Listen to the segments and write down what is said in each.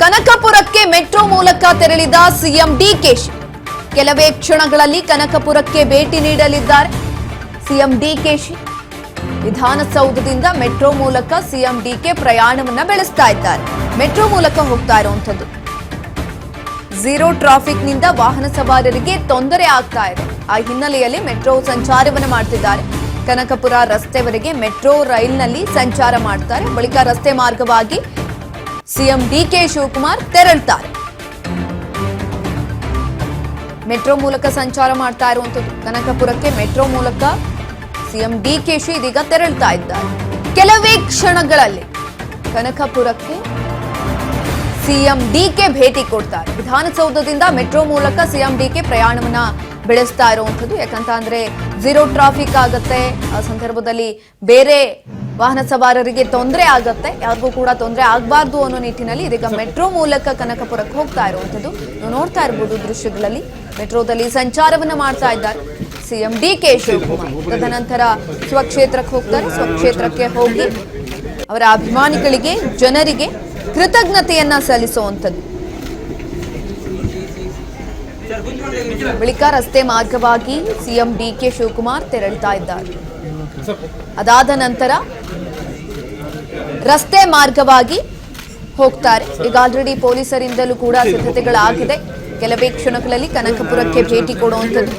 ಕನಕಪುರಕ್ಕೆ metro ಮೂಲಕ ತೆರಳಿದ CM DKShi ಕೆಲವೇ ಕ್ಷಣಗಳಲ್ಲಿ ಕನಕಪುರಕ್ಕೆ ಭೇಟಿ ನೀಡಲಿದ್ದಾರೆ ಸಿಎಂ ಡಿಕೆಶಿ. ವಿಧಾನಸೌಧದಿಂದ ಮೆಟ್ರೋ ಮೂಲಕ ಸಿಎಂ ಡಿಕೆ ಪ್ರಯಾಣವನ್ನ ಬೆಳೆಸ್ತಾ ಇದ್ದಾರೆ. ಮೆಟ್ರೋ ಮೂಲಕ ಹೋಗ್ತಾ ಇರುವಂತದ್ದು. ಝೀರೋ ಟ್ರಾಫಿಕ್ ನಿಂದ ವಾಹನ ಸವಾರರಿಗೆ ತೊಂದರೆ ಆಗ್ತಾ ಇದೆ. ಆ ಹಿನ್ನೆಲೆಯಲ್ಲಿ ಮೆಟ್ರೋ ಸಂಚಾರವನ್ನು ಮಾಡ್ತಿದ್ದಾರೆ. ಕನಕಪುರ ರಸ್ತೆವರೆಗೆ ಮೆಟ್ರೋ ರೈಲ್ನಲ್ಲಿ ಸಂಚಾರ ಮಾಡ್ತಾರೆ. ಬಳಿಕ ರಸ್ತೆ ಮಾರ್ಗವಾಗಿ ಸಿಎಂ ಡಿಕೆ ಶಿವಕುಮಾರ್ ತೆರಳುತ್ತಾರೆ. ಮೆಟ್ರೋ ಮೂಲಕ ಸಂಚಾರ ಮಾಡ್ತಾ ಇರುವಂತದ್ದು. ಕನಕಪುರಕ್ಕೆ ಮೆಟ್ರೋ ಮೂಲಕ ಸಿಎಂ ಡಿಕೆಶಿ ಇದೀಗ ತೆರಳುತ್ತಾ ಇದ್ದಾರೆ. ಕೆಲವೇ ಕ್ಷಣಗಳಲ್ಲಿ ಕನಕಪುರಕ್ಕೆ ಸಿಎಂ ಡಿಕೆ ಭೇಟಿ ಕೊಡ್ತಾರೆ. ವಿಧಾನಸೌಧದಿಂದ ಮೆಟ್ರೋ ಮೂಲಕ ಸಿಎಂ ಡಿಕೆ ಪ್ರಯಾಣವನ್ನ ಬೆಳೆಸ್ತಾ ಇರುವಂತದ್ದು. ಯಾಕಂತ ಅಂದ್ರೆ ಝೀರೋ ಟ್ರಾಫಿಕ್ ಆಗತ್ತೆ. ಆ ಸಂದರ್ಭದಲ್ಲಿ ಬೇರೆ ವಾಹನ ಸವಾರರಿಗೆ ತೊಂದರೆ ಆಗತ್ತೆ. ಯಾರಿಗೂ ಕೂಡ ತೊಂದರೆ ಆಗಬಾರ್ದು ಅನ್ನೋ ನಿಟ್ಟಿನಲ್ಲಿ ಇದೀಗ ಮೆಟ್ರೋ ಮೂಲಕ ಕನಕಪುರಕ್ಕೆ ಹೋಗ್ತಾ ಇರುವಂತದ್ದು. ನೀವು ನೋಡ್ತಾ ಇರಬಹುದು ದೃಶ್ಯಗಳಲ್ಲಿ. ಮೆಟ್ರೋದಲ್ಲಿ ಸಂಚಾರವನ್ನ ಮಾಡ್ತಾ ಇದ್ದಾರೆ ಸಿಎಂ ಡಿಕೆ ಶಿವಕುಮಾರ್. ತದನಂತರ ಸ್ವಕ್ಷೇತ್ರಕ್ಕೆ ಹೋಗ್ತಾರೆ. ಸ್ವಕ್ಷೇತ್ರಕ್ಕೆ ಹೋಗಿ ಅವರ ಅಭಿಮಾನಿಗಳಿಗೆ, ಜನರಿಗೆ ಕೃತಜ್ಞತೆಯನ್ನ ಸಲ್ಲಿಸುವಂತದ್ದು. ಬಳಿಕ ರಸ್ತೆ ಮಾರ್ಗವಾಗಿ ಸಿಎಂ ಡಿಕೆ ಶಿವಕುಮಾರ್ ತೆರಳುತ್ತಾ ಇದ್ದಾರೆ. ಅದಾದ ನಂತರ ರಸ್ತೆ ಮಾರ್ಗವಾಗಿ ಹೋಗ್ತಾರೆ. ಈಗ ಆಲ್ರೆಡಿ ಪೊಲೀಸರಿಂದಲೂ ಕೂಡ ಸಿದ್ಧತೆಗಳಾಗಿದೆ. ಕೆಲವೇ ಕ್ಷಣಗಳಲ್ಲಿ ಕನಕಪುರಕ್ಕೆ ಭೇಟಿ ಕೊಡುವಂಥದ್ದು.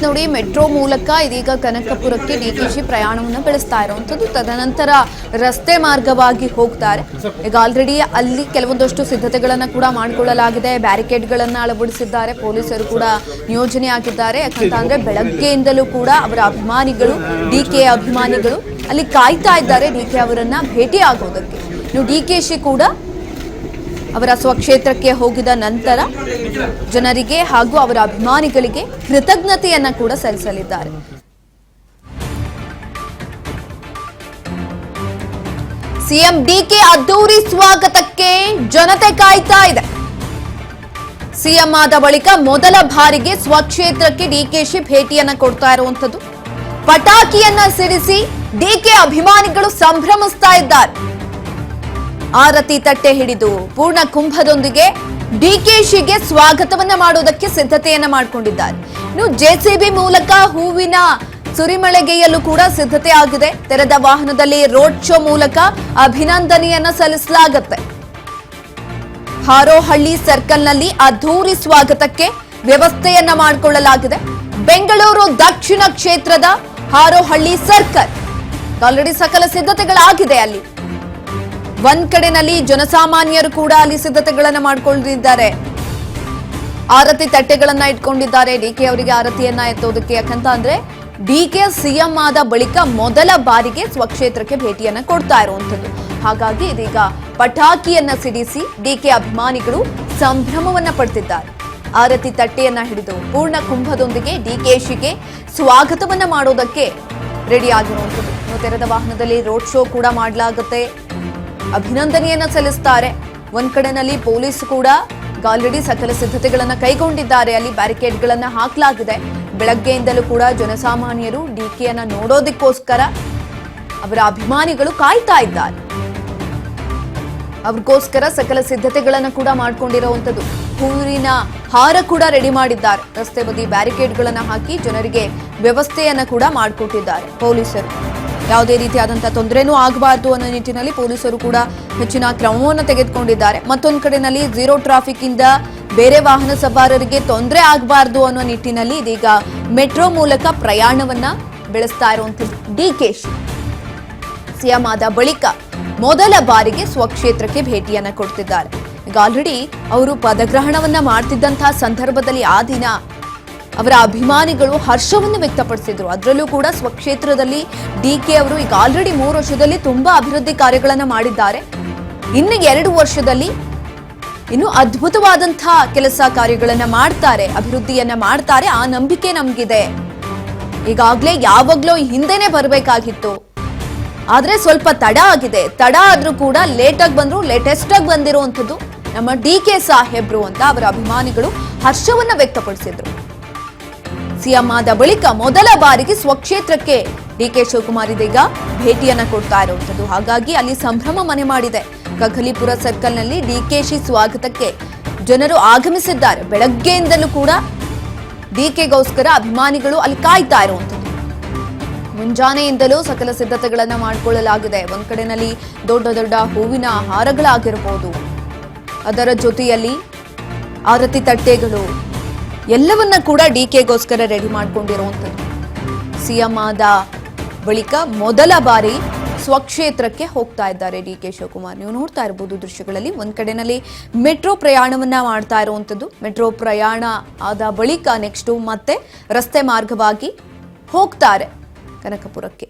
ನೋಡಿ, ಮೆಟ್ರೋ ಮೂಲಕ ಇದೀಗ ಕನಕಪುರಕ್ಕೆ ಡಿಕೆಶಿ ಪ್ರಯಾಣವನ್ನು ಬೆಳೆಸ್ತಾ ಇರುವಂತದ್ದು. ತದನಂತರ ರಸ್ತೆ ಮಾರ್ಗವಾಗಿ ಹೋಗ್ತಾರೆ. ಈಗ ಆಲ್ರೆಡಿ ಅಲ್ಲಿ ಕೆಲವೊಂದಷ್ಟು ಸಿದ್ಧತೆಗಳನ್ನ ಕೂಡ ಮಾಡಿಕೊಳ್ಳಲಾಗಿದೆ. ಬ್ಯಾರಿಕೇಡ್ಗಳನ್ನ ಅಳವಡಿಸಿದ್ದಾರೆ. ಪೊಲೀಸರು ಕೂಡ ನಿಯೋಜನೆ ಆಗಿದ್ದಾರೆ. ಯಾಕಂತ ಅಂದ್ರೆ ಬೆಳಗ್ಗೆಯಿಂದಲೂ ಕೂಡ ಅವರ ಅಭಿಮಾನಿಗಳು, ಡಿಕೆ ಅಭಿಮಾನಿಗಳು ಅಲ್ಲಿ ಕಾಯ್ತಾ ಇದ್ದಾರೆ ಡಿಕೆ ಅವರನ್ನ ಭೇಟಿ ಆಗೋದಕ್ಕೆ. ನೀವು ಡಿಕೆಶಿ ಕೂಡ ಅವರ ಸ್ವಕ್ಷೇತ್ರಕ್ಕೆ ಹೋಗಿದ ನಂತರ ಜನರಿಗೆ ಹಾಗೂ ಅವರ ಅಭಿಮಾನಿಗಳಿಗೆ ಕೃತಜ್ಞತೆಯನ್ನ ಕೂಡ ಸಲ್ಲಿಸಲಿದ್ದಾರೆ. ಸಿಎಂ ಡಿಕೆ ಅದ್ದೂರಿ ಸ್ವಾಗತಕ್ಕೆ ಜನತೆ ಕಾಯ್ತಾ ಇದೆ. ಸಿಎಂ ಆದ ಬಳಿಕ ಮೊದಲ ಬಾರಿಗೆ ಸ್ವಕ್ಷೇತ್ರಕ್ಕೆ ಡಿಕೆಶಿ ಭೇಟಿಯನ್ನ ಕೊಡ್ತಾ ಇರುವಂತದ್ದು. ಪಟಾಕಿಯನ್ನ ಸಿಡಿಸಿ ಡಿಕೆ ಅಭಿಮಾನಿಗಳು ಸಂಭ್ರಮಿಸ್ತಾ ಇದ್ದಾರೆ. ಆರತಿ ತಟ್ಟೆ ಹಿಡಿದು ಪೂರ್ಣ ಕುಂಭದೊಂದಿಗೆ ಡಿಕೆಶಿಗೆ ಸ್ವಾಗತವನ್ನ ಮಾಡೋದಕ್ಕೆ ಸಿದ್ಧತೆಯನ್ನ ಮಾಡಿಕೊಂಡಿದ್ದಾರೆ. ಇನ್ನು ಜೆಸಿಬಿ ಮೂಲಕ ಹೂವಿನ ಸುರಿಮಳೆಗೆಯಲ್ಲೂ ಕೂಡ ಸಿದ್ಧತೆ ಆಗಿದೆ. ತೆರೆದ ವಾಹನದಲ್ಲಿ ರೋಡ್ ಶೋ ಮೂಲಕ ಅಭಿನಂದನೆಯನ್ನ ಸಲ್ಲಿಸಲಾಗುತ್ತೆ. ಹಾರೋಹಳ್ಳಿ ಸರ್ಕಲ್ನಲ್ಲಿ ಅದ್ದೂರಿ ಸ್ವಾಗತಕ್ಕೆ ವ್ಯವಸ್ಥೆಯನ್ನ ಮಾಡಿಕೊಳ್ಳಲಾಗಿದೆ. ಬೆಂಗಳೂರು ದಕ್ಷಿಣ ಕ್ಷೇತ್ರದ ಹಾರೋಹಳ್ಳಿ ಸರ್ಕಲ್ ಆಲ್ರೆಡಿ ಸಕಲ ಸಿದ್ಧತೆಗಳಾಗಿದೆ. ಅಲ್ಲಿ ಒಂದ್ ಕಡೆನಲ್ಲಿ ಜನಸಾಮಾನ್ಯರು ಕೂಡ ಅಲ್ಲಿ ಸಿದ್ಧತೆಗಳನ್ನ ಮಾಡ್ಕೊಂಡಿದ್ದಾರೆ. ಆರತಿ ತಟ್ಟೆಗಳನ್ನ ಇಟ್ಕೊಂಡಿದ್ದಾರೆ ಡಿಕೆ ಅವರಿಗೆ ಆರತಿಯನ್ನ ಎತ್ತೋದಕ್ಕೆ. ಯಾಕಂತ ಅಂದ್ರೆ ಡಿಕೆ ಸಿಎಂ ಆದ ಬಳಿಕ ಮೊದಲ ಬಾರಿಗೆ ಸ್ವಕ್ಷೇತ್ರಕ್ಕೆ ಭೇಟಿಯನ್ನ ಕೊಡ್ತಾ ಇರುವಂತದ್ದು. ಹಾಗಾಗಿ ಇದೀಗ ಪಟಾಕಿಯನ್ನ ಸಿಡಿಸಿ ಡಿಕೆ ಅಭಿಮಾನಿಗಳು ಸಂಭ್ರಮವನ್ನ ಪಡ್ತಿದ್ದಾರೆ. ಆರತಿ ತಟ್ಟೆಯನ್ನ ಹಿಡಿದು ಪೂರ್ಣ ಕುಂಭದೊಂದಿಗೆ ಡಿಕೆಶಿಗೆ ಸ್ವಾಗತವನ್ನ ಮಾಡೋದಕ್ಕೆ ರೆಡಿ ಆಗಿರುವಂತದ್ದು. ತೆರೆದ ವಾಹನದಲ್ಲಿ ರೋಡ್ ಶೋ ಕೂಡ ಮಾಡಲಾಗುತ್ತೆ. ಅಭಿನಂದನೆಯನ್ನ ಸಲ್ಲಿಸ್ತಾರೆ. ಒಂದ್ ಕಡೆನಲ್ಲಿ ಪೊಲೀಸ್ ಕೂಡ ಆಲ್ರೆಡಿ ಸಕಲ ಸಿದ್ಧತೆಗಳನ್ನ ಕೈಗೊಂಡಿದ್ದಾರೆ. ಅಲ್ಲಿ ಬ್ಯಾರಿಕೇಡ್ಗಳನ್ನ ಹಾಕಲಾಗಿದೆ. ಬೆಳಗ್ಗೆಯಿಂದಲೂ ಕೂಡ ಜನಸಾಮಾನ್ಯರು ಡಿಕೆಯನ್ನ ನೋಡೋದಕ್ಕೋಸ್ಕರ ಅವರ ಅಭಿಮಾನಿಗಳು ಕಾಯ್ತಾ ಇದ್ದಾರೆ. ಅವ್ರಿಗೋಸ್ಕರ ಸಕಲ ಸಿದ್ಧತೆಗಳನ್ನ ಕೂಡ ಮಾಡ್ಕೊಂಡಿರುವಂತದ್ದು. ಹೂವಿನ ಹಾರ ಕೂಡ ರೆಡಿ ಮಾಡಿದ್ದಾರೆ. ರಸ್ತೆ ಬದಿ ಬ್ಯಾರಿಕೇಡ್ಗಳನ್ನ ಹಾಕಿ ಜನರಿಗೆ ವ್ಯವಸ್ಥೆಯನ್ನ ಕೂಡ ಮಾಡಿಕೊಟ್ಟಿದ್ದಾರೆ ಪೊಲೀಸರು. ಯಾವುದೇ ರೀತಿಯಾದಂತಹ ತೊಂದರೆನೂ ಆಗಬಾರದು ಅನ್ನೋ ನಿಟ್ಟಿನಲ್ಲಿ ಪೊಲೀಸರು ಕೂಡ ಹೆಚ್ಚಿನ ಕ್ರಮವನ್ನು ತೆಗೆದುಕೊಂಡಿದ್ದಾರೆ. ಮತ್ತೊಂದು ಕಡೆನಲ್ಲಿ ಝೀರೋ ಟ್ರಾಫಿಕ್ ಇಂದ ಬೇರೆ ವಾಹನ ಸವಾರರಿಗೆ ತೊಂದರೆ ಆಗಬಾರದು ಅನ್ನೋ ನಿಟ್ಟಿನಲ್ಲಿ ಇದೀಗ ಮೆಟ್ರೋ ಮೂಲಕ ಪ್ರಯಾಣವನ್ನ ಬೆಳೆಸ್ತಾ ಇರುವಂಥದ್ದು ಡಿಕೆಶಿ ಸಿಎಂ ಆದ ಬಳಿಕ ಮೊದಲ ಬಾರಿಗೆ ಸ್ವಕ್ಷೇತ್ರಕ್ಕೆ ಭೇಟಿಯನ್ನ ಕೊಡ್ತಿದ್ದಾರೆ. ಈಗ ಆಲ್ರೆಡಿ ಅವರು ಪದಗ್ರಹಣವನ್ನ ಮಾಡ್ತಿದ್ದಂತಹ ಸಂದರ್ಭದಲ್ಲಿ ಆ ದಿನ ಅವರ ಅಭಿಮಾನಿಗಳು ಹರ್ಷವನ್ನು ವ್ಯಕ್ತಪಡಿಸಿದ್ರು. ಅದರಲ್ಲೂ ಕೂಡ ಸ್ವಕ್ಷೇತ್ರದಲ್ಲಿ ಡಿಕೆ ಅವರು ಈಗ ಆಲ್ರೆಡಿ 3 ವರ್ಷದಲ್ಲಿ ತುಂಬಾ ಅಭಿವೃದ್ಧಿ ಕಾರ್ಯಗಳನ್ನ ಮಾಡಿದ್ದಾರೆ. ಇನ್ನು 2 ವರ್ಷದಲ್ಲಿ ಇನ್ನು ಅದ್ಭುತವಾದಂತಹ ಕೆಲಸ ಕಾರ್ಯಗಳನ್ನ ಮಾಡ್ತಾರೆ, ಅಭಿವೃದ್ಧಿಯನ್ನ ಮಾಡ್ತಾರೆ, ಆ ನಂಬಿಕೆ ನಮಗಿದೆ. ಈಗಾಗಲೇ ಯಾವಾಗ್ಲೂ ಹಿಂದೆನೆ ಬರಬೇಕಾಗಿತ್ತು, ಆದ್ರೆ ಸ್ವಲ್ಪ ತಡ ಆಗಿದೆ. ತಡ ಆದ್ರೂ ಕೂಡ ಲೇಟ್ ಆಗಿ ಬಂದ್ರು, ಲೇಟೆಸ್ಟ್ ಆಗಿ ಬಂದಿರುವಂತದ್ದು ನಮ್ಮ ಡಿಕೆ ಸಾಹೇಬ್ರು ಅಂತ ಅವರ ಅಭಿಮಾನಿಗಳು ಹರ್ಷವನ್ನ ವ್ಯಕ್ತಪಡಿಸಿದ್ರು. ಸಿಎಂ ಆದ ಬಳಿಕ ಮೊದಲ ಬಾರಿಗೆ ಸ್ವಕ್ಷೇತ್ರಕ್ಕೆ ಡಿಕೆ ಶಿವಕುಮಾರ್ ಇದೀಗ ಭೇಟಿಯನ್ನ ಕೊಡ್ತಾ ಇರುವಂತದ್ದು. ಹಾಗಾಗಿ ಅಲ್ಲಿ ಸಂಭ್ರಮ ಮನೆ ಮಾಡಿದೆ. ಕಖಲಿಪುರ ಸರ್ಕಲ್ನಲ್ಲಿ ಡಿಕೆಶಿ ಸ್ವಾಗತಕ್ಕೆ ಜನರು ಆಗಮಿಸಿದ್ದಾರೆ. ಬೆಳಗ್ಗೆಯಿಂದಲೂ ಕೂಡ ಡಿಕೆಗೋಸ್ಕರ ಅಭಿಮಾನಿಗಳು ಅಲ್ಲಿ ಕಾಯ್ತಾ ಇರುವಂತದ್ದು. ಮುಂಜಾನೆಯಿಂದಲೂ ಸಕಲ ಸಿದ್ಧತೆಗಳನ್ನ ಮಾಡಿಕೊಳ್ಳಲಾಗಿದೆ. ಒಂದ್ ಕಡೆನಲ್ಲಿ ದೊಡ್ಡ ದೊಡ್ಡ ಹೂವಿನ ಹಾರಗಳಾಗಿರಬಹುದು, ಅದರ ಜೊತೆಯಲ್ಲಿ ಆರತಿ ತಟ್ಟೆಗಳು ಎಲ್ಲವನ್ನ ಕೂಡ ಡಿಕೆಗೋಸ್ಕರ ರೆಡಿ ಮಾಡ್ಕೊಂಡಿರುವಂತದ್ದು. ಸಿಎಂ ಆದ ಬಳಿಕ ಮೊದಲ ಬಾರಿ ಸ್ವಕ್ಷೇತ್ರಕ್ಕೆ ಹೋಗ್ತಾ ಇದ್ದಾರೆ ಡಿಕೆ ಶಿವಕುಮಾರ್. ನೀವು ನೋಡ್ತಾ ಇರಬಹುದು ದೃಶ್ಯಗಳಲ್ಲಿ. ಒಂದ್ ಕಡೆನಲ್ಲಿ ಮೆಟ್ರೋ ಪ್ರಯಾಣವನ್ನ ಮಾಡ್ತಾ ಇರುವಂತದ್ದು. ಮೆಟ್ರೋ ಪ್ರಯಾಣ ಆದ ಬಳಿಕ ನೆಕ್ಸ್ಟ್ ಮತ್ತೆ ರಸ್ತೆ ಮಾರ್ಗವಾಗಿ ಹೋಗ್ತಾರೆ ಕನಕಪುರಕ್ಕೆ.